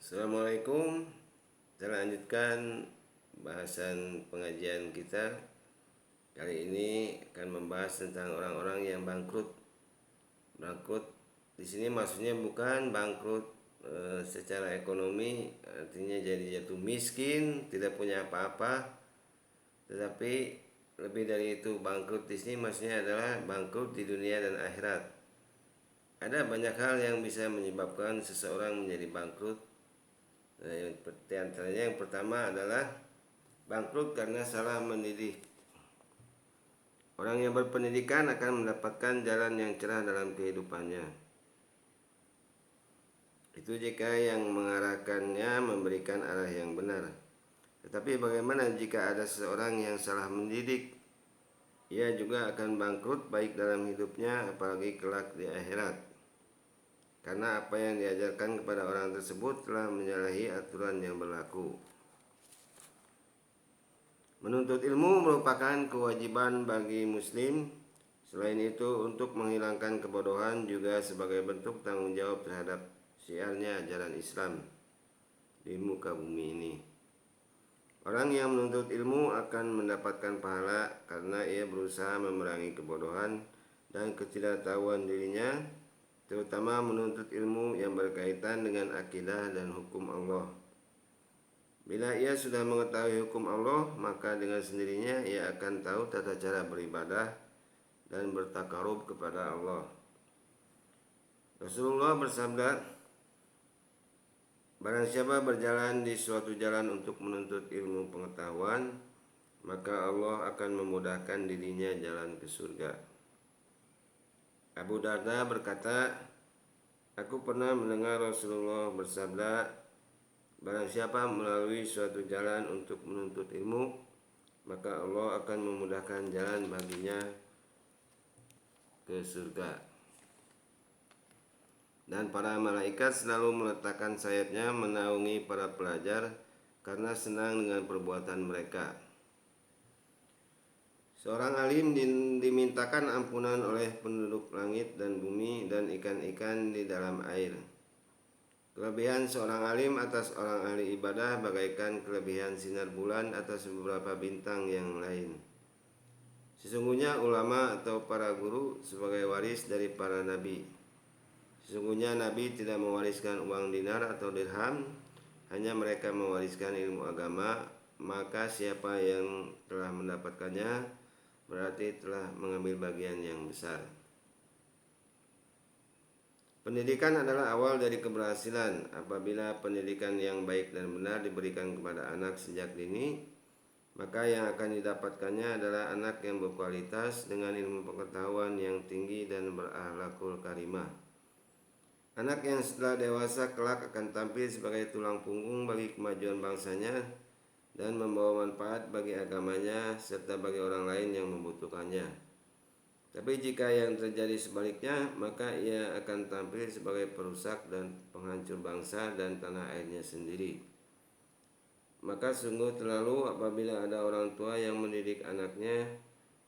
Assalamualaikum. Kita lanjutkan bahasan pengajian kita. Kali ini akan membahas tentang orang-orang yang bangkrut. Bangkrut di sini maksudnya bukan bangkrut secara ekonomi, artinya jadi jatuh miskin, tidak punya apa-apa. Tetapi lebih dari itu, bangkrut di sini maksudnya adalah bangkrut di dunia dan akhirat. Ada banyak hal yang bisa menyebabkan seseorang menjadi bangkrut. Di antaranya yang pertama adalah bangkrut karena salah mendidik. Orang yang berpendidikan akan mendapatkan jalan yang cerah dalam kehidupannya. Itu jika yang mengarahkannya memberikan arah yang benar. Tetapi bagaimana jika ada seseorang yang salah mendidik? Ia juga akan bangkrut baik dalam hidupnya apalagi kelak di akhirat. Karena apa yang diajarkan kepada orang tersebut telah menyalahi aturan yang berlaku. Menuntut ilmu merupakan kewajiban bagi muslim. Selain itu, untuk menghilangkan kebodohan juga sebagai bentuk tanggung jawab terhadap syiarnya ajaran Islam di muka bumi ini. Orang yang menuntut ilmu akan mendapatkan pahala karena ia berusaha memerangi kebodohan dan ketidaktahuan dirinya, terutama menuntut ilmu yang berkaitan dengan akidah dan hukum Allah. Bila ia sudah mengetahui hukum Allah, maka dengan sendirinya ia akan tahu tata cara beribadah dan bertakarub kepada Allah. Rasulullah bersabda, barang siapa berjalan di suatu jalan untuk menuntut ilmu pengetahuan, maka Allah akan memudahkan dirinya jalan ke surga. Abu Darda berkata, aku pernah mendengar Rasulullah bersabda, barang siapa melalui suatu jalan untuk menuntut ilmu, maka Allah akan memudahkan jalan baginya ke surga. Dan para malaikat selalu meletakkan sayapnya menaungi para pelajar karena senang dengan perbuatan mereka. Seorang alim dimintakan ampunan oleh penduduk langit dan bumi dan ikan-ikan di dalam air. Kelebihan seorang alim atas orang ahli ibadah bagaikan kelebihan sinar bulan atas beberapa bintang yang lain. Sesungguhnya ulama atau para guru sebagai waris dari para nabi. Sesungguhnya nabi tidak mewariskan uang dinar atau dirham, hanya mereka mewariskan ilmu agama. Maka siapa yang telah mendapatkannya berarti telah mengambil bagian yang besar. Pendidikan adalah awal dari keberhasilan. Apabila pendidikan yang baik dan benar diberikan kepada anak sejak dini, maka yang akan didapatkannya adalah anak yang berkualitas dengan ilmu pengetahuan yang tinggi dan berakhlakul karimah. Anak yang setelah dewasa kelak akan tampil sebagai tulang punggung bagi kemajuan bangsanya dan membawa manfaat bagi agamanya serta bagi orang lain yang membutuhkannya. Tapi jika yang terjadi sebaliknya, maka ia akan tampil sebagai perusak dan penghancur bangsa dan tanah airnya sendiri. Maka sungguh terlalu apabila ada orang tua yang mendidik anaknya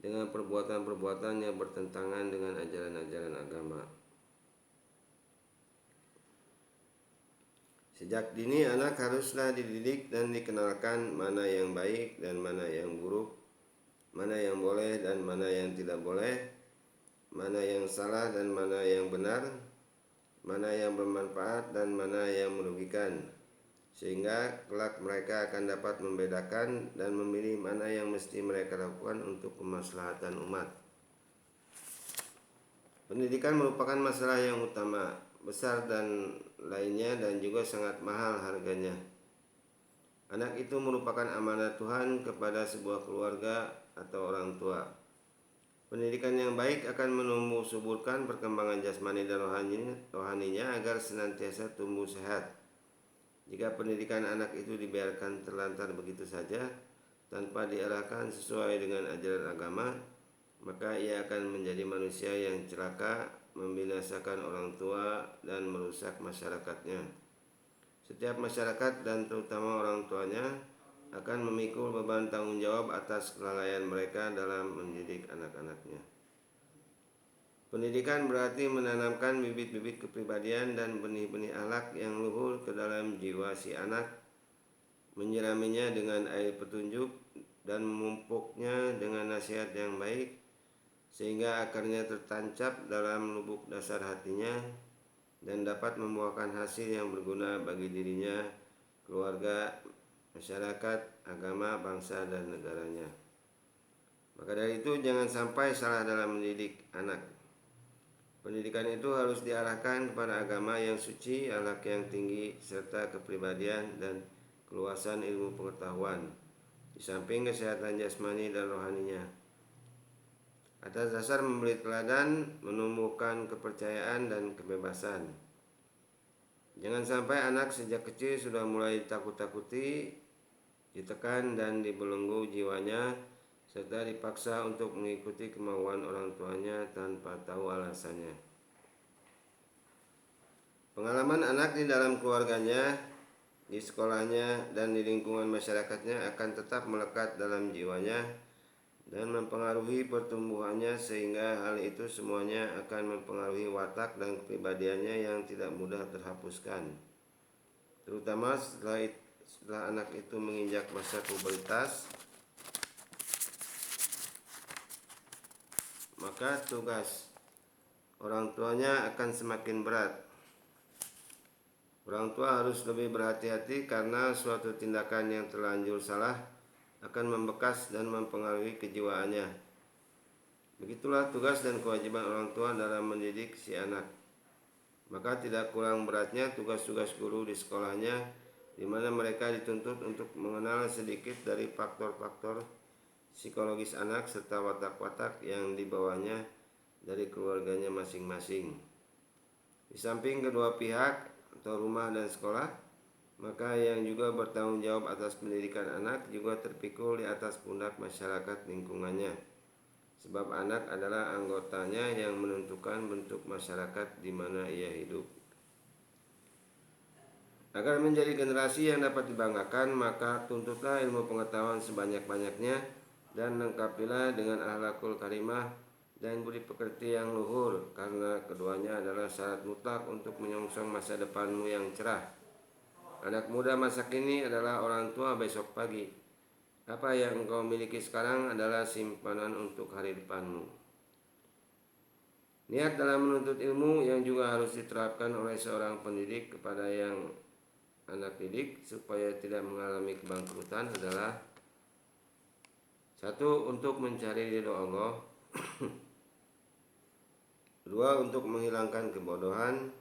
dengan perbuatan-perbuatan yang bertentangan dengan ajaran-ajaran agama. Sejak dini anak haruslah dididik dan dikenalkan mana yang baik dan mana yang buruk, mana yang boleh dan mana yang tidak boleh, mana yang salah dan mana yang benar, mana yang bermanfaat dan mana yang merugikan, sehingga kelak mereka akan dapat membedakan dan memilih mana yang mesti mereka lakukan untuk kemaslahatan umat. Pendidikan merupakan masalah yang utama, besar dan lainnya dan juga sangat mahal harganya. Anak itu merupakan amanat Tuhan kepada sebuah keluarga atau orang tua. Pendidikan yang baik akan menumbuh suburkan perkembangan jasmani dan rohaninya agar senantiasa tumbuh sehat. Jika pendidikan anak itu dibiarkan terlantar begitu saja tanpa diarahkan sesuai dengan ajaran agama, maka ia akan menjadi manusia yang celaka, membinasakan orang tua dan merusak masyarakatnya. Setiap masyarakat dan terutama orang tuanya akan memikul beban tanggung jawab atas kelalaian mereka dalam mendidik anak-anaknya. Pendidikan berarti menanamkan bibit-bibit kepribadian dan benih-benih akhlak yang luhur ke dalam jiwa si anak, menyiraminya dengan air petunjuk dan memupuknya dengan nasihat yang baik, sehingga akarnya tertancap dalam lubuk dasar hatinya dan dapat membuahkan hasil yang berguna bagi dirinya, keluarga, masyarakat, agama, bangsa, dan negaranya. Maka dari itu jangan sampai salah dalam mendidik anak. Pendidikan itu harus diarahkan kepada agama yang suci, akhlak yang tinggi, serta kepribadian dan keluasan ilmu pengetahuan, di samping kesehatan jasmani dan rohaninya. Atas dasar memberi teladan, menumbuhkan kepercayaan dan kebebasan. Jangan sampai anak sejak kecil sudah mulai ditakut-takuti, ditekan dan dibelenggu jiwanya, serta dipaksa untuk mengikuti kemauan orang tuanya tanpa tahu alasannya. Pengalaman anak di dalam keluarganya, di sekolahnya, dan di lingkungan masyarakatnya akan tetap melekat dalam jiwanya dan mempengaruhi pertumbuhannya, sehingga hal itu semuanya akan mempengaruhi watak dan kepribadiannya yang tidak mudah terhapuskan, terutama setelah anak itu menginjak masa pubertas. Maka tugas orang tuanya akan semakin berat. Orang tua harus lebih berhati-hati karena suatu tindakan yang terlanjur salah akan membekas dan mempengaruhi kejiwaannya. Begitulah tugas dan kewajiban orang tua dalam mendidik si anak. Maka tidak kurang beratnya tugas-tugas guru di sekolahnya, di mana mereka dituntut untuk mengenal sedikit dari faktor-faktor psikologis anak serta watak-watak yang dibawanya dari keluarganya masing-masing. Di samping kedua pihak atau rumah dan sekolah, maka yang juga bertanggung jawab atas pendidikan anak juga terpikul di atas pundak masyarakat lingkungannya. Sebab anak adalah anggotanya yang menentukan bentuk masyarakat di mana ia hidup. Agar menjadi generasi yang dapat dibanggakan, maka tuntutlah ilmu pengetahuan sebanyak-banyaknya dan lengkapilah dengan akhlakul karimah dan budi pekerti yang luhur, karena keduanya adalah syarat mutlak untuk menyongsong masa depanmu yang cerah. Anak muda masa kini adalah orang tua besok pagi. Apa yang engkau miliki sekarang adalah simpanan untuk hari depanmu. Niat dalam menuntut ilmu yang juga harus diterapkan oleh seorang pendidik kepada yang anak didik supaya tidak mengalami kebangkrutan adalah: 1. Untuk mencari ridho Allah. 2. Untuk menghilangkan kebodohan.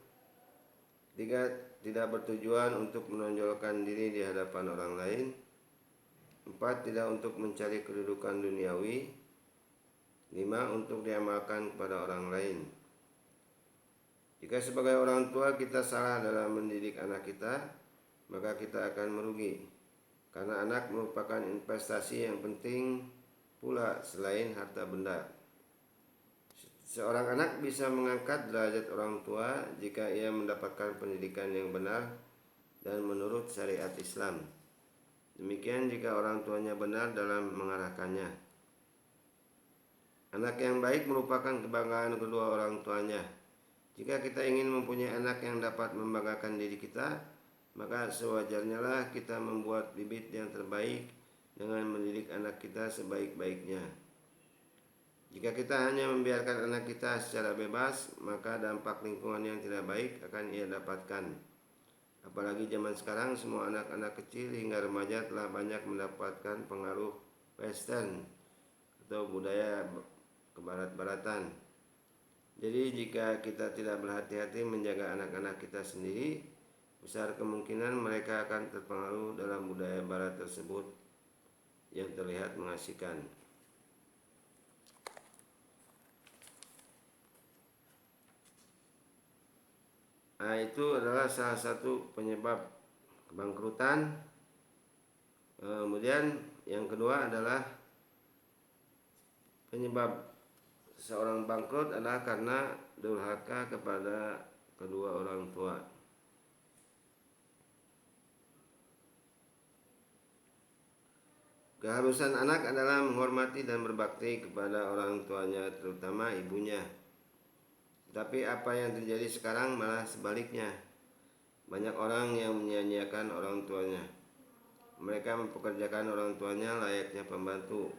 3. Tidak bertujuan untuk menonjolkan diri di hadapan orang lain. 4. Tidak untuk mencari kedudukan duniawi. 5. Untuk diamalkan kepada orang lain. Jika sebagai orang tua kita salah dalam mendidik anak kita, maka kita akan merugi. Karena anak merupakan investasi yang penting pula selain harta benda. Seorang anak bisa mengangkat derajat orang tua jika ia mendapatkan pendidikan yang benar dan menurut syariat Islam. Demikian jika orang tuanya benar dalam mengarahkannya. Anak yang baik merupakan kebanggaan kedua orang tuanya. Jika kita ingin mempunyai anak yang dapat membanggakan diri kita, maka sewajarnya lah kita membuat bibit yang terbaik dengan mendidik anak kita sebaik-baiknya. Jika kita hanya membiarkan anak kita secara bebas, maka dampak lingkungan yang tidak baik akan ia dapatkan. Apalagi zaman sekarang semua anak-anak kecil hingga remaja telah banyak mendapatkan pengaruh western atau budaya kebarat-baratan. Jadi jika kita tidak berhati-hati menjaga anak-anak kita sendiri, besar kemungkinan mereka akan terpengaruh dalam budaya barat tersebut yang terlihat mengasihkan. Itu adalah salah satu penyebab kebangkrutan. Kemudian yang kedua adalah penyebab seorang bangkrut adalah karena durhaka kepada kedua orang tua. Keharusan anak adalah menghormati dan berbakti kepada orang tuanya, terutama ibunya. Tetapi apa yang terjadi sekarang malah sebaliknya. Banyak orang yang menyia-nyiakan orang tuanya. Mereka mempekerjakan orang tuanya layaknya pembantu.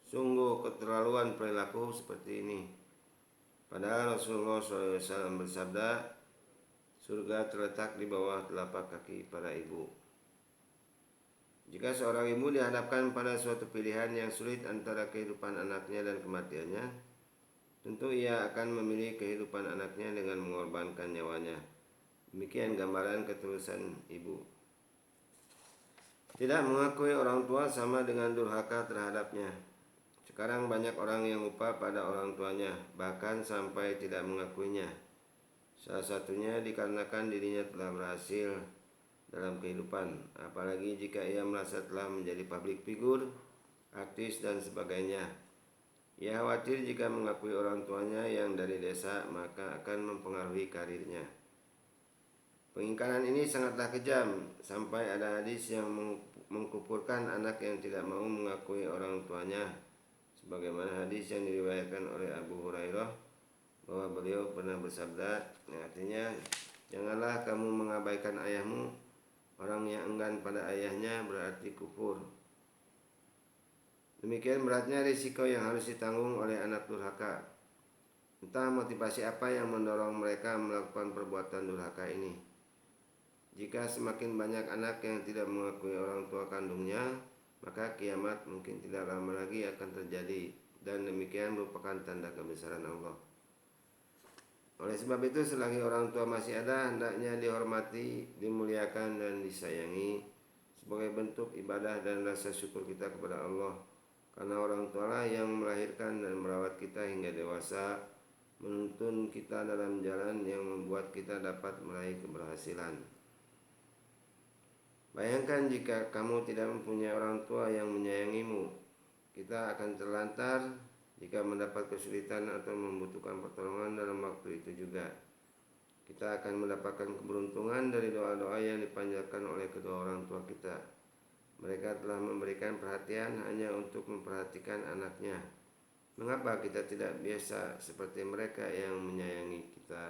Sungguh keterlaluan perilaku seperti ini. Padahal Rasulullah SAW bersabda, surga terletak di bawah telapak kaki para ibu. Jika seorang ibu dihadapkan pada suatu pilihan yang sulit antara kehidupan anaknya dan kematiannya, tentu ia akan memilih kehidupan anaknya dengan mengorbankan nyawanya. Demikian gambaran ketulusan ibu. Tidak mengakui orang tua sama dengan durhaka terhadapnya. Sekarang banyak orang yang lupa pada orang tuanya, bahkan sampai tidak mengakuinya. Salah satunya dikarenakan dirinya telah berhasil dalam kehidupan, apalagi jika ia merasa telah menjadi public figure, artis dan sebagainya. Ia khawatir jika mengakui orang tuanya yang dari desa maka akan mempengaruhi karirnya. Pengingkaran ini sangatlah kejam, sampai ada hadis yang mengkufurkan anak yang tidak mau mengakui orang tuanya. Sebagaimana hadis yang diriwayatkan oleh Abu Hurairah bahwa beliau pernah bersabda, yang artinya, janganlah kamu mengabaikan ayahmu. Orang yang enggan pada ayahnya berarti kufur. Demikian beratnya risiko yang harus ditanggung oleh anak durhaka. Entah motivasi apa yang mendorong mereka melakukan perbuatan durhaka ini. Jika semakin banyak anak yang tidak mengakui orang tua kandungnya, maka kiamat mungkin tidak lama lagi akan terjadi, dan demikian merupakan tanda kebesaran Allah. Oleh sebab itu, selagi orang tua masih ada, hendaknya dihormati, dimuliakan, dan disayangi sebagai bentuk ibadah dan rasa syukur kita kepada Allah. Karena orang tua lah yang melahirkan dan merawat kita hingga dewasa, menuntun kita dalam jalan yang membuat kita dapat meraih keberhasilan. Bayangkan jika kamu tidak mempunyai orang tua yang menyayangimu, kita akan terlantar jika mendapat kesulitan atau membutuhkan pertolongan dalam waktu itu juga. Kita akan mendapatkan keberuntungan dari doa-doa yang dipanjatkan oleh kedua orang tua kita. Mereka telah memberikan perhatian hanya untuk memperhatikan anaknya. Mengapa kita tidak biasa seperti mereka yang menyayangi kita?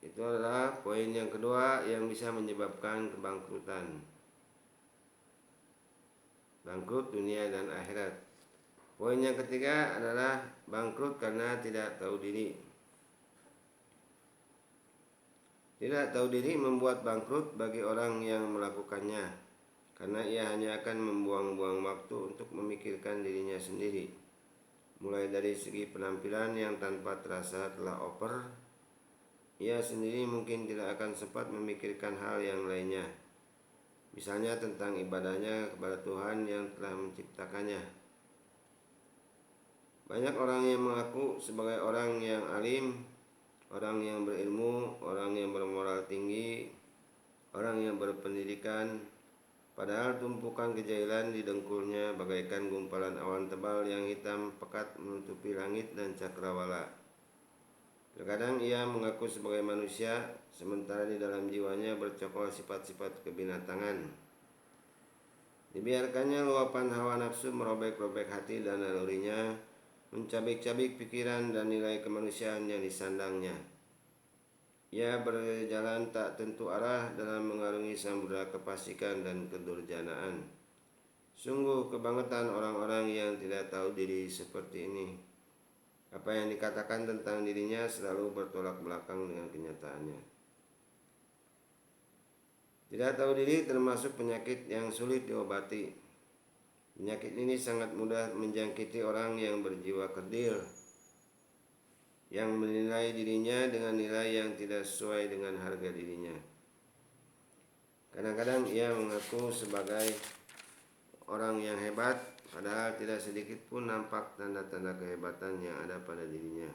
Itu adalah poin yang kedua yang bisa menyebabkan kebangkrutan. Bangkrut dunia dan akhirat. Poin yang ketiga adalah bangkrut karena tidak tahu diri. Tidak tahu diri membuat bangkrut bagi orang yang melakukannya, karena ia hanya akan membuang-buang waktu untuk memikirkan dirinya sendiri. Mulai dari segi penampilan yang tanpa terasa telah over, ia sendiri mungkin tidak akan sempat memikirkan hal yang lainnya. Misalnya tentang ibadahnya kepada Tuhan yang telah menciptakannya. Banyak orang yang mengaku sebagai orang yang alim, orang yang berilmu, orang yang bermoral tinggi, orang yang berpendidikan, padahal tumpukan kejahilan di dengkulnya bagaikan gumpalan awan tebal yang hitam pekat menutupi langit dan cakrawala. Terkadang ia mengaku sebagai manusia, sementara di dalam jiwanya bercokol sifat-sifat kebinatangan. Dibiarkannya luapan hawa nafsu merobek-robek hati dan nalurinya, mencabik-cabik pikiran dan nilai kemanusiaan yang disandangnya. Ia berjalan tak tentu arah dalam mengarungi samudera kefasikan dan kedurjanaan. Sungguh kebangetan orang-orang yang tidak tahu diri seperti ini. Apa yang dikatakan tentang dirinya selalu bertolak belakang dengan kenyataannya. Tidak tahu diri termasuk penyakit yang sulit diobati. Penyakit ini sangat mudah menjangkiti orang yang berjiwa kerdil, yang menilai dirinya dengan nilai yang tidak sesuai dengan harga dirinya. Kadang-kadang ia mengaku sebagai orang yang hebat, padahal tidak sedikit pun nampak tanda-tanda kehebatan yang ada pada dirinya.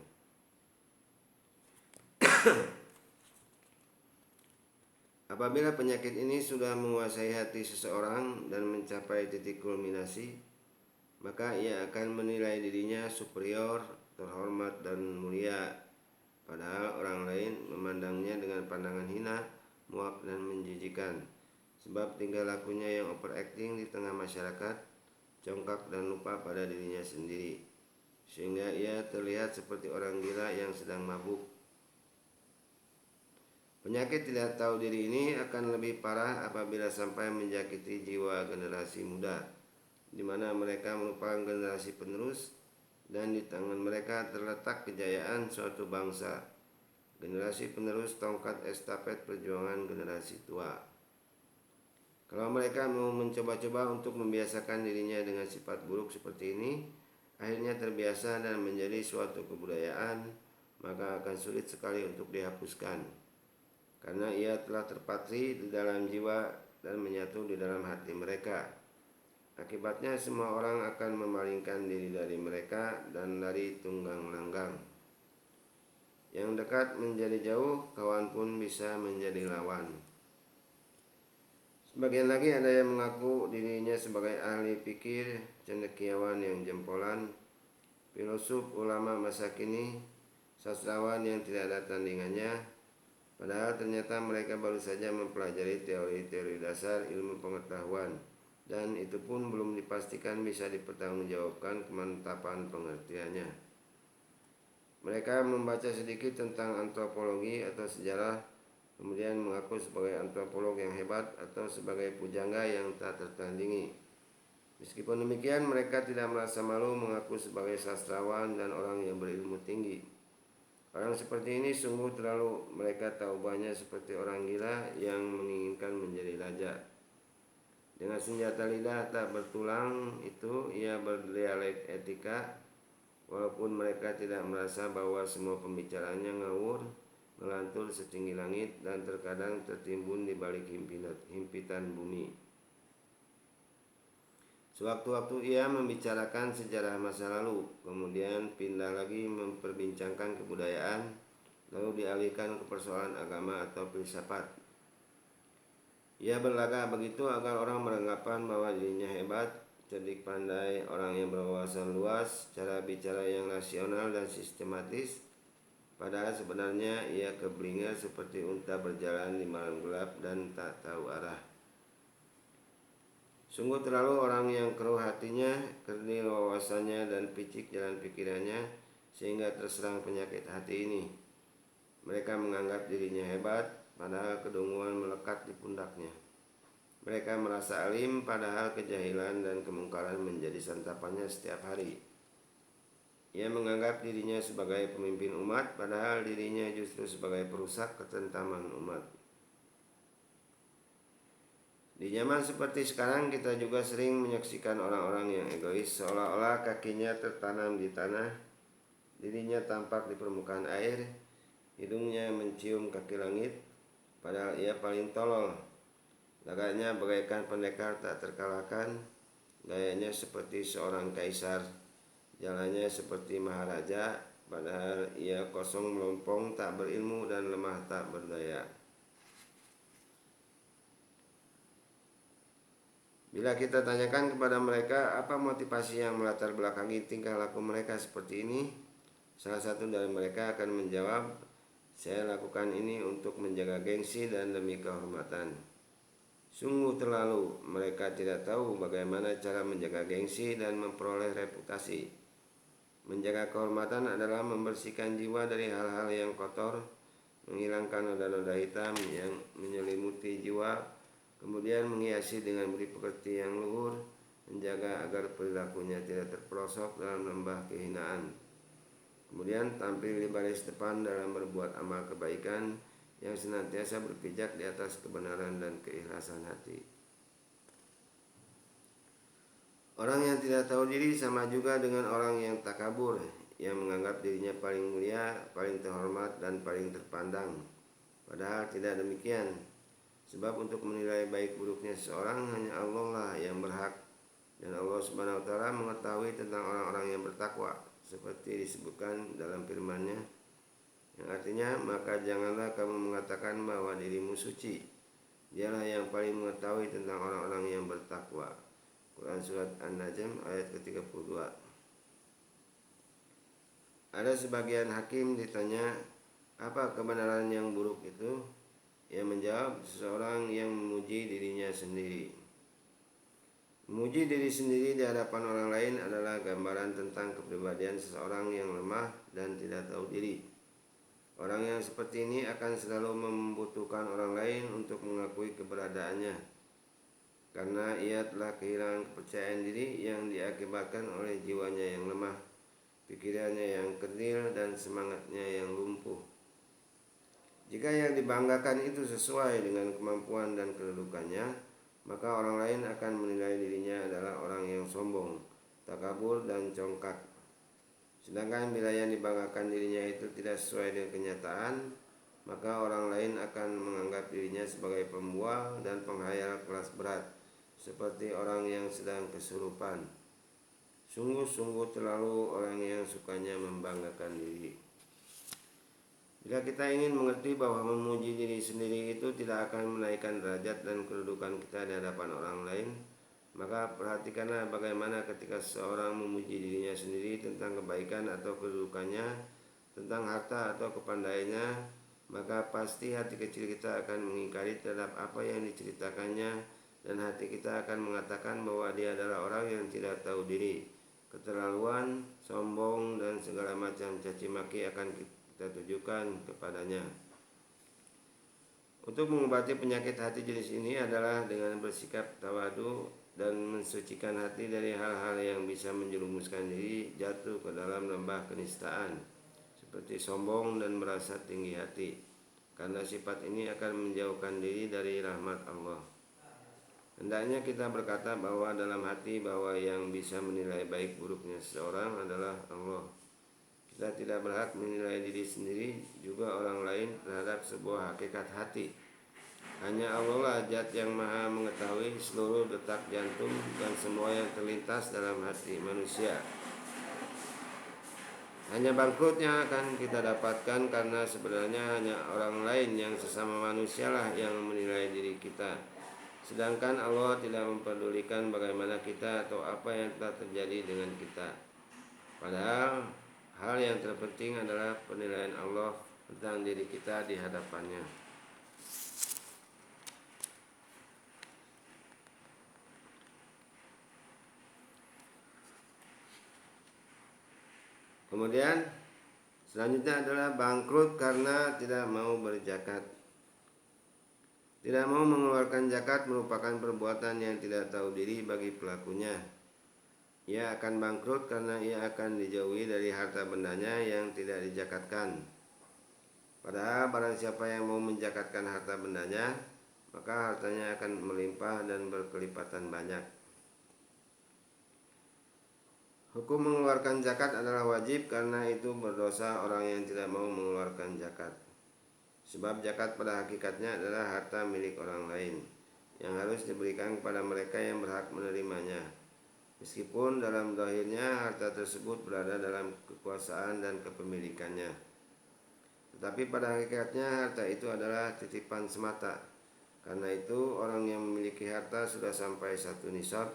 Apabila penyakit ini sudah menguasai hati seseorang dan mencapai titik kulminasi, maka ia akan menilai dirinya superior, terhormat dan mulia, padahal orang lain memandangnya dengan pandangan hina, muak dan menjijikan. Sebab tingkah lakunya yang overacting di tengah masyarakat congkak dan lupa pada dirinya sendiri, sehingga ia terlihat seperti orang gila yang sedang mabuk. Penyakit tidak tahu diri ini akan lebih parah apabila sampai menjakiti jiwa generasi muda, di mana mereka merupakan generasi penerus dan di tangan mereka terletak kejayaan suatu bangsa, generasi penerus tongkat estafet perjuangan generasi tua. Kalau mereka mau mencoba-coba untuk membiasakan dirinya dengan sifat buruk seperti ini, akhirnya terbiasa dan menjadi suatu kebudayaan, maka akan sulit sekali untuk dihapuskan, karena ia telah terpatri di dalam jiwa dan menyatu di dalam hati mereka. Akibatnya semua orang akan memalingkan diri dari mereka dan lari tunggang langgang. Yang dekat menjadi jauh, kawan pun bisa menjadi lawan. Sebagian lagi ada yang mengaku dirinya sebagai ahli pikir, cendekiawan yang jempolan, filosof ulama masa kini, sastrawan yang tidak ada tandingannya, padahal ternyata mereka baru saja mempelajari teori-teori dasar ilmu pengetahuan, dan itu pun belum dipastikan bisa dipertanggungjawabkan kemantapan pengertiannya. Mereka membaca sedikit tentang antropologi atau sejarah, kemudian mengaku sebagai antropolog yang hebat atau sebagai pujangga yang tak tertandingi. Meskipun demikian, mereka tidak merasa malu mengaku sebagai sastrawan dan orang yang berilmu tinggi. Orang seperti ini sungguh terlalu, mereka tahu banyak seperti orang gila yang menginginkan menjadi raja. Dengan senjata lidah tak bertulang itu, ia berdialektika, walaupun mereka tidak merasa bahwa semua pembicaraannya ngawur, melantur setinggi langit, dan terkadang tertimbun di balik himpitan bumi. Sewaktu-waktu ia membicarakan sejarah masa lalu, kemudian pindah lagi memperbincangkan kebudayaan, lalu dialihkan ke persoalan agama atau filsafat. Ia berlagak begitu agar orang beranggapan bahwa dirinya hebat, cerdik pandai, orang yang berwawasan luas, cara bicara yang rasional dan sistematis. Padahal sebenarnya ia keblinger seperti unta berjalan di malam gelap dan tak tahu arah. Sungguh terlalu orang yang keruh hatinya, kerdil wawasannya dan picik jalan pikirannya, sehingga terserang penyakit hati ini. Mereka menganggap dirinya hebat, padahal kedunguan melekat di pundaknya. Mereka merasa alim, padahal kejahilan dan kemungkaran menjadi santapannya setiap hari. Ia menganggap dirinya sebagai pemimpin umat, padahal dirinya justru sebagai perusak ketentraman umat. Di zaman seperti sekarang, kita juga sering menyaksikan orang-orang yang egois, seolah-olah kakinya tertanam di tanah, dirinya tampak di permukaan air, hidungnya mencium kaki langit, padahal ia paling tolol. Lagaknya bagaikan pendekar tak terkalahkan, gayanya seperti seorang kaisar, jalannya seperti maharaja, padahal ia kosong melompong, tak berilmu dan lemah tak berdaya. Bila kita tanyakan kepada mereka apa motivasi yang melatar belakangi tingkah laku mereka seperti ini, salah satu dari mereka akan menjawab, "Saya lakukan ini untuk menjaga gengsi dan demi kehormatan." Sungguh terlalu, mereka tidak tahu bagaimana cara menjaga gengsi dan memperoleh reputasi. Menjaga kehormatan adalah membersihkan jiwa dari hal-hal yang kotor, menghilangkan noda-noda hitam yang menyelimuti jiwa, kemudian menghiasi dengan budi pekerti yang luhur, menjaga agar perilakunya tidak terperosok dalam lembah kehinaan. Kemudian tampil di baris depan dalam berbuat amal kebaikan yang senantiasa berpijak di atas kebenaran dan keikhlasan hati. Orang yang tidak tahu diri sama juga dengan orang yang takabur, yang menganggap dirinya paling mulia, paling terhormat, dan paling terpandang. Padahal tidak demikian, sebab untuk menilai baik buruknya seseorang hanya Allah lah yang berhak, dan Allah Subhanahu wa Ta'ala mengetahui tentang orang-orang yang bertakwa, seperti disebutkan dalam firman-Nya, yang artinya, maka janganlah kamu mengatakan bahwa dirimu suci, dialah yang paling mengetahui tentang orang-orang yang bertakwa. Quran Surat An-Najm ayat ke-32. Ada sebagian hakim ditanya, apa kebenaran yang buruk itu? Ia menjawab, seseorang yang memuji dirinya sendiri. Memuji diri sendiri di hadapan orang lain adalah gambaran tentang kepribadian seseorang yang lemah dan tidak tahu diri. Orang yang seperti ini akan selalu membutuhkan orang lain untuk mengakui keberadaannya, karena ia telah kehilangan kepercayaan diri yang diakibatkan oleh jiwanya yang lemah, pikirannya yang kerdil, dan semangatnya yang lumpuh. Jika yang dibanggakan itu sesuai dengan kemampuan dan kedudukannya, maka orang lain akan menilai dirinya adalah orang yang sombong, takabur, dan congkak. Sedangkan bila yang dibanggakan dirinya itu tidak sesuai dengan kenyataan, maka orang lain akan menganggap dirinya sebagai pembual dan penghayal kelas berat, seperti orang yang sedang kesurupan. Sungguh-sungguh terlalu orang yang sukanya membanggakan diri. Bila kita ingin mengerti bahwa memuji diri sendiri itu tidak akan menaikkan derajat dan kedudukan kita di hadapan orang lain, maka perhatikanlah bagaimana ketika seseorang memuji dirinya sendiri tentang kebaikan atau kedudukannya, tentang harta atau kepandaiannya, maka pasti hati kecil kita akan mengingkari terhadap apa yang diceritakannya, dan hati kita akan mengatakan bahwa dia adalah orang yang tidak tahu diri, keterlaluan, sombong, dan segala macam caci maki akan kita tujukan kepadanya. Untuk mengobati penyakit hati jenis ini adalah dengan bersikap tawadu dan mensucikan hati dari hal-hal yang bisa menjerumuskan diri jatuh ke dalam lembah kenistaan, seperti sombong dan merasa tinggi hati, karena sifat ini akan menjauhkan diri dari rahmat Allah. Hendaknya kita berkata bahwa dalam hati bahwa yang bisa menilai baik buruknya seseorang adalah Allah. Kita tidak berhak menilai diri sendiri juga orang lain terhadap sebuah hakikat hati. Hanya Allah lah zat yang maha mengetahui seluruh detak jantung dan semua yang terlintas dalam hati manusia. Hanya bangkrutnya akan kita dapatkan karena sebenarnya hanya orang lain yang sesama manusia lah yang menilai diri kita. Sedangkan Allah tidak mempedulikan bagaimana kita atau apa yang telah terjadi dengan kita. Padahal hal yang terpenting adalah penilaian Allah tentang diri kita di hadapannya. Kemudian selanjutnya adalah bangkrut karena tidak mau berzakat. Tidak mau mengeluarkan zakat merupakan perbuatan yang tidak tahu diri bagi pelakunya. Ia akan bangkrut karena ia akan dijauhi dari harta bendanya yang tidak dizakatkan. Padahal barang siapa yang mau menzakatkan harta bendanya, maka hartanya akan melimpah dan berkelipatan banyak. Hukum mengeluarkan zakat adalah wajib karena itu berdosa orang yang tidak mau mengeluarkan zakat. Sebab zakat pada hakikatnya adalah harta milik orang lain yang harus diberikan kepada mereka yang berhak menerimanya. Meskipun dalam zahirnya harta tersebut berada dalam kekuasaan dan kepemilikannya, tetapi pada hakikatnya harta itu adalah titipan semata. Karena itu orang yang memiliki harta sudah sampai satu nisab,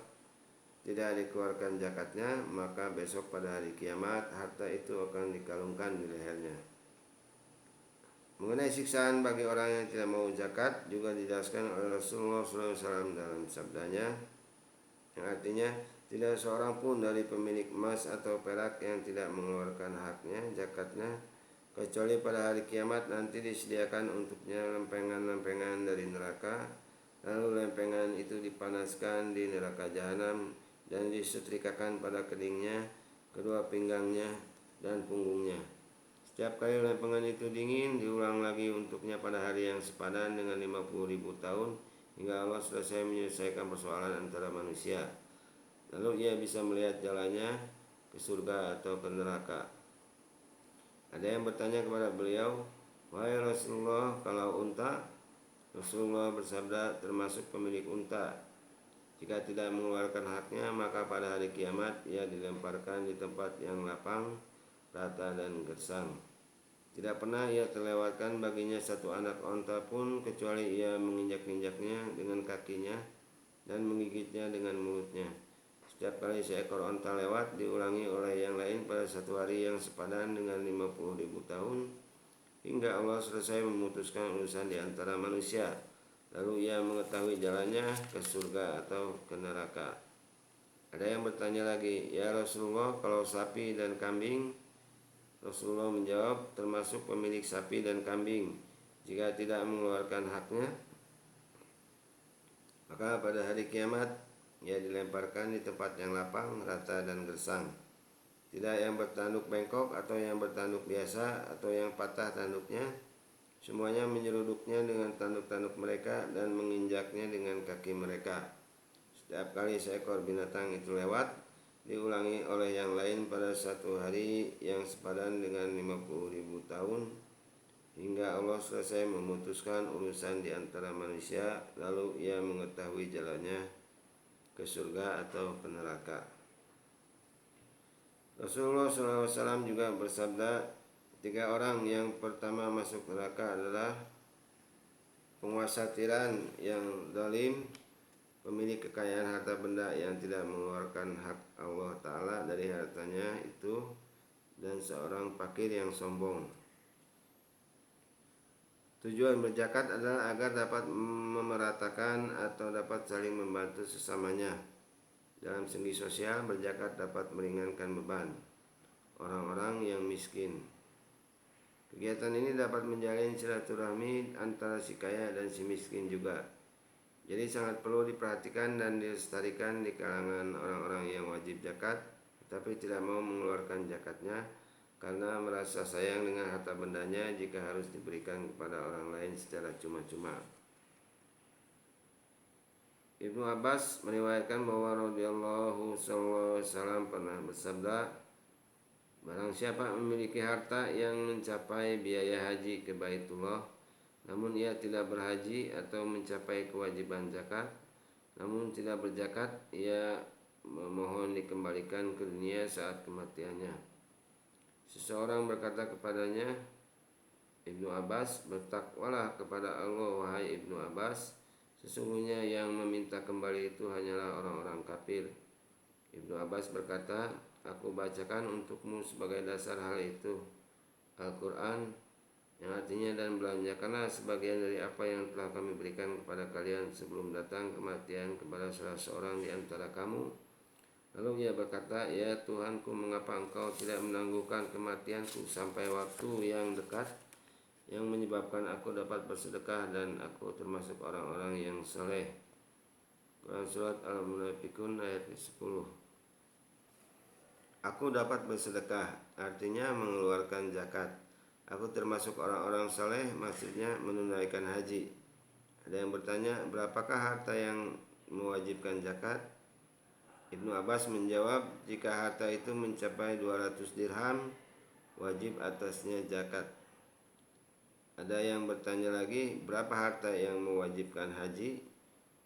tidak dikeluarkan zakatnya, maka besok pada hari kiamat harta itu akan dikalungkan di lehernya. Mengenai siksaan bagi orang yang tidak mau zakat juga dijelaskan oleh Rasulullah SAW dalam sabdanya, yang artinya tidak seorang pun dari pemilik emas atau perak yang tidak mengeluarkan haknya, zakatnya, kecuali pada hari kiamat nanti disediakan untuknya lempengan-lempengan dari neraka, lalu lempengan itu dipanaskan di neraka jahanam dan disetrikakan pada kedingnya, kedua pinggangnya, dan punggungnya. Setiap kali lempengan itu dingin, diulang lagi untuknya pada hari yang sepadan dengan 50.000 tahun, hingga Allah selesai menyelesaikan persoalan antara manusia. Lalu ia bisa melihat jalannya ke surga atau ke neraka. Ada yang bertanya kepada beliau, "Wahai Rasulullah, kalau unta?" Rasulullah bersabda, "Termasuk pemilik unta. Jika tidak mengeluarkan haknya, maka pada hari kiamat ia dilemparkan di tempat yang lapang, rata, dan gersang. Tidak pernah ia terlewatkan baginya satu anak unta pun kecuali ia menginjak-injaknya dengan kakinya dan menggigitnya dengan mulutnya. Setiap kali seekor unta lewat diulangi oleh yang lain pada satu hari yang sepadan dengan 50.000 tahun, hingga Allah selesai memutuskan urusan di antara manusia. Lalu ia mengetahui jalannya ke surga atau ke neraka." Ada yang bertanya lagi, ya Rasulullah, kalau sapi dan kambing? Rasulullah menjawab, termasuk pemilik sapi dan kambing. Jika tidak mengeluarkan haknya, maka pada hari kiamat ia dilemparkan di tempat yang lapang, rata dan gersang. Tidak yang bertanduk bengkok atau yang bertanduk biasa atau yang patah tanduknya. Semuanya menyeruduknya dengan tanduk-tanduk mereka dan menginjaknya dengan kaki mereka. Setiap kali seekor binatang itu lewat, diulangi oleh yang lain pada satu hari yang sepadan dengan 50.000 tahun, hingga Allah selesai memutuskan urusan di antara manusia, lalu ia mengetahui jalannya ke surga atau ke neraka. Rasulullah SAW juga bersabda, 3 orang yang pertama masuk neraka adalah penguasa tiran yang zalim, pemilik kekayaan harta benda yang tidak mengeluarkan hak Allah Ta'ala dari hartanya itu, dan seorang fakir yang sombong. Tujuan berzakat adalah agar dapat memeratakan atau dapat saling membantu sesamanya. Dalam segi sosial, berzakat dapat meringankan beban orang-orang yang miskin. Kegiatan ini dapat menjalin silaturahmi antara si kaya dan si miskin juga. Jadi sangat perlu diperhatikan dan dilestarikan di kalangan orang-orang yang wajib zakat, tetapi tidak mau mengeluarkan zakatnya karena merasa sayang dengan harta bendanya jika harus diberikan kepada orang lain secara cuma-cuma. Ibnu Abbas meriwayatkan bahwa radhiyallahu sallam pernah bersabda, barang siapa memiliki harta yang mencapai biaya haji ke Baitullah, namun ia tidak berhaji atau mencapai kewajiban zakat, namun tidak berzakat, ia memohon dikembalikan ke dunia saat kematiannya. Seseorang berkata kepadanya, Ibnu Abbas, bertakwalah kepada Allah wahai Ibnu Abbas, sesungguhnya yang meminta kembali itu hanyalah orang-orang kafir. Ibnu Abbas berkata, aku bacakan untukmu sebagai dasar hal itu Al-Quran, yang artinya, dan belanjakanlah sebagian dari apa yang telah kami berikan kepada kalian sebelum datang kematian kepada salah seorang di antara kamu. Lalu ia berkata, ya Tuhanku, mengapa engkau tidak menangguhkan kematianku sampai waktu yang dekat, yang menyebabkan aku dapat bersedekah dan aku termasuk orang-orang yang saleh. Quran Surat Al-Munafikun ayat 10. Aku dapat bersedekah, artinya mengeluarkan zakat. Aku termasuk orang-orang saleh, maksudnya menunaikan haji. Ada yang bertanya, berapakah harta yang mewajibkan zakat? Ibnu Abbas menjawab, jika harta itu mencapai 200 dirham, wajib atasnya zakat. Ada yang bertanya lagi, berapa harta yang mewajibkan haji?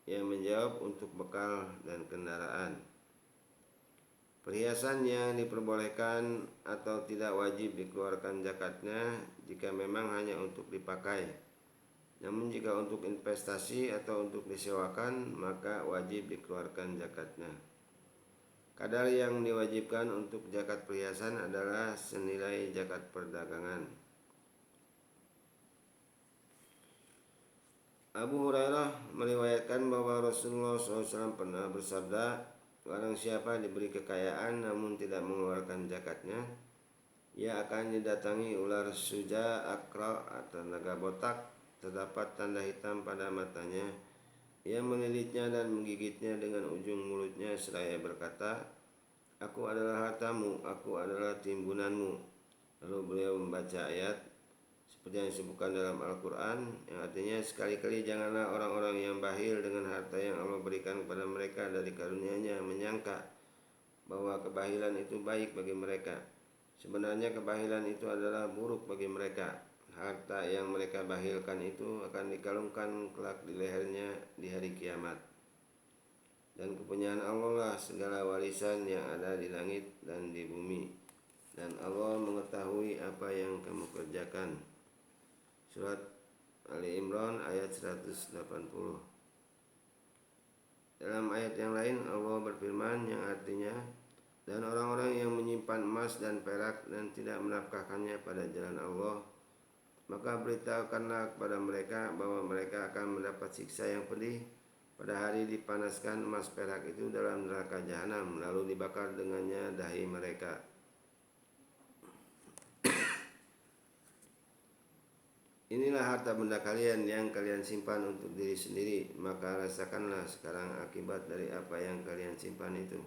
Ia menjawab, untuk bekal dan kendaraan. Perhiasan yang diperbolehkan atau tidak wajib dikeluarkan zakatnya jika memang hanya untuk dipakai. Namun jika untuk investasi atau untuk disewakan, maka wajib dikeluarkan zakatnya. Kadar yang diwajibkan untuk zakat perhiasan adalah senilai zakat perdagangan. Abu Hurairah meriwayatkan bahwa Rasulullah SAW pernah bersabda, barang siapa diberi kekayaan namun tidak mengeluarkan zakatnya, ia akan didatangi ular suja akra atau naga botak, terdapat tanda hitam pada matanya. Ia melilitnya dan menggigitnya dengan ujung mulutnya seraya berkata, aku adalah hartamu, aku adalah timbunanmu. Lalu beliau membaca ayat seperti yang disebutkan dalam Al-Quran, yang artinya, sekali-kali janganlah orang-orang yang bakhil dengan harta yang Allah berikan kepada mereka dari karunia-Nya menyangka bahwa kebahilan itu baik bagi mereka. Sebenarnya kebahilan itu adalah buruk bagi mereka. Harta yang mereka bakhilkan itu akan dikalungkan kelak di lehernya di hari kiamat. Dan kepunyaan Allah lah segala warisan yang ada di langit dan di bumi, dan Allah mengetahui apa yang kamu kerjakan. Surat Ali Imran ayat 180. Dalam ayat yang lain Allah berfirman yang artinya, dan orang-orang yang menyimpan emas dan perak dan tidak menafkahkannya pada jalan Allah, maka beritahukanlah kepada mereka bahwa mereka akan mendapat siksa yang pedih Pada hari dipanaskan emas perak itu dalam neraka jahanam, lalu dibakar dengannya dahi mereka. Inilah harta benda kalian yang kalian simpan untuk diri sendiri, maka rasakanlah sekarang akibat dari apa yang kalian simpan itu.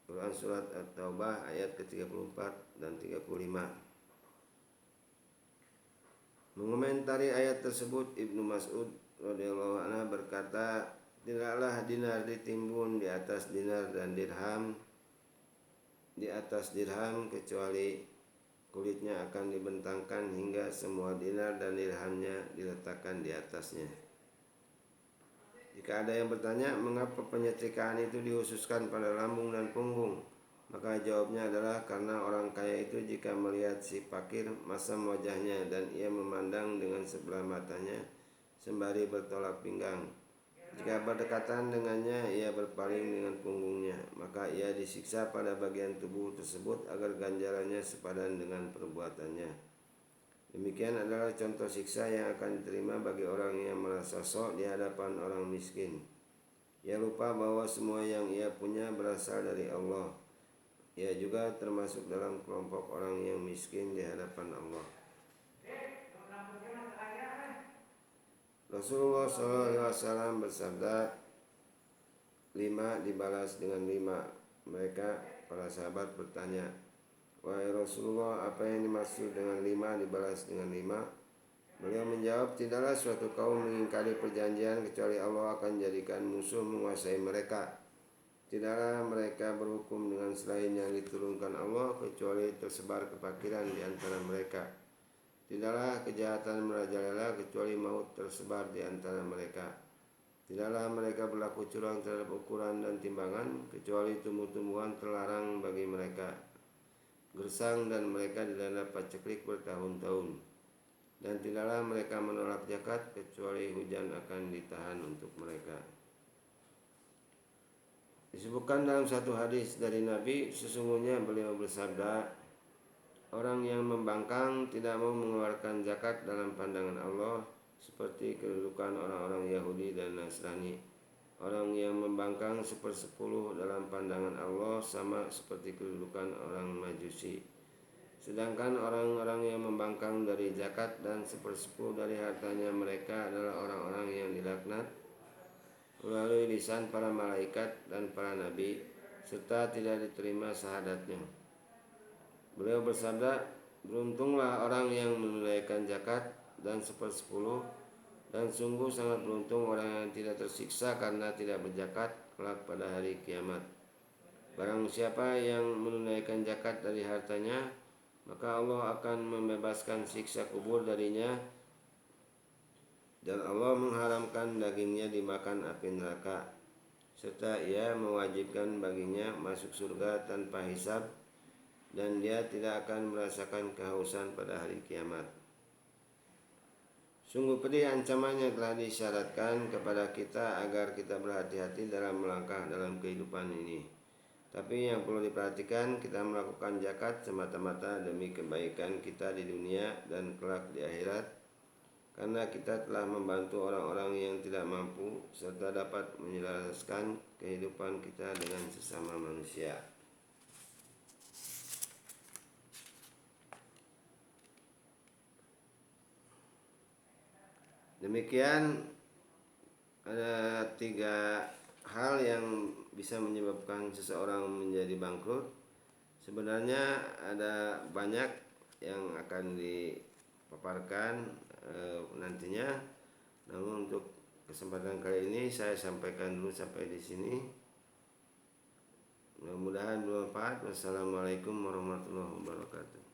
Quran Surat At-Taubah ayat ke-34 dan 35. Mengomentari ayat tersebut, Ibnu Mas'ud radhiyallahu anhu berkata, tidaklah dinar ditimbun di atas dinar dan dirham kecuali kulitnya akan dibentangkan hingga semua dinar dan dirhamnya diletakkan di atasnya. Jika ada yang bertanya mengapa penyetrikaan itu dikhususkan pada lambung dan punggung, maka jawabnya adalah karena orang kaya itu jika melihat si fakir masam wajahnya dan ia memandang dengan sebelah matanya sembari bertolak pinggang. Jika berdekatan dengannya ia berpaling dengan punggungnya, maka ia disiksa pada bagian tubuh tersebut agar ganjarannya sepadan dengan perbuatannya. Demikian adalah contoh siksa yang akan diterima bagi orang yang merasa sok di hadapan orang miskin. Ia lupa bahwa semua yang ia punya berasal dari Allah. Ia juga termasuk dalam kelompok orang yang miskin di hadapan Allah. Rasulullah SAW bersabda, 5 dibalas dengan 5. Mereka, para sahabat bertanya, wahai Rasulullah, apa yang dimaksud dengan 5 dibalas dengan 5? Beliau menjawab, tidaklah suatu kaum mengingkari perjanjian kecuali Allah akan jadikan musuh menguasai mereka. Tidaklah mereka berhukum dengan selain yang diturunkan Allah kecuali tersebar kefakiran di antara mereka. Tidaklah kejahatan merajalela kecuali maut tersebar di antara mereka. Tidaklah mereka berlaku curang terhadap ukuran dan timbangan kecuali tumbuh-tumbuhan terlarang bagi mereka. Gersang dan mereka dilanda paceklik bertahun-tahun. Dan tidaklah mereka menolak zakat kecuali hujan akan ditahan untuk mereka. Disebutkan dalam satu hadis dari Nabi, sesungguhnya beliau bersabda, orang yang membangkang tidak mau mengeluarkan zakat dalam pandangan Allah seperti kedudukan orang-orang Yahudi dan Nasrani. Orang yang membangkang 1/10 dalam pandangan Allah sama seperti kedudukan orang Majusi. Sedangkan orang-orang yang membangkang dari zakat dan 1/10 dari hartanya mereka adalah orang-orang yang dilaknat melalui lisan para malaikat dan para nabi serta tidak diterima syahadatnya. Beliau bersabda, beruntunglah orang yang menunaikan zakat dan 1/10, dan sungguh sangat beruntung orang yang tidak tersiksa karena tidak berzakat kelak pada hari kiamat. Barang siapa yang menunaikan zakat dari hartanya, maka Allah akan membebaskan siksa kubur darinya, dan Allah mengharamkan dagingnya dimakan api neraka, serta ia mewajibkan baginya masuk surga tanpa hisab, dan dia tidak akan merasakan kehausan pada hari kiamat. Sungguh pedih ancaman yang telah disyaratkan kepada kita agar kita berhati-hati dalam melangkah dalam kehidupan ini. Tapi yang perlu diperhatikan, kita melakukan zakat semata-mata demi kebaikan kita di dunia dan kelak di akhirat, karena kita telah membantu orang-orang yang tidak mampu serta dapat menyelaraskan kehidupan kita dengan sesama manusia. Demikian ada 3 hal yang bisa menyebabkan seseorang menjadi bangkrut. Sebenarnya ada banyak yang akan dipaparkan nantinya. Namun untuk kesempatan kali ini saya sampaikan dulu sampai di sini. Mudah-mudahan bermanfaat. Wassalamualaikum warahmatullahi wabarakatuh.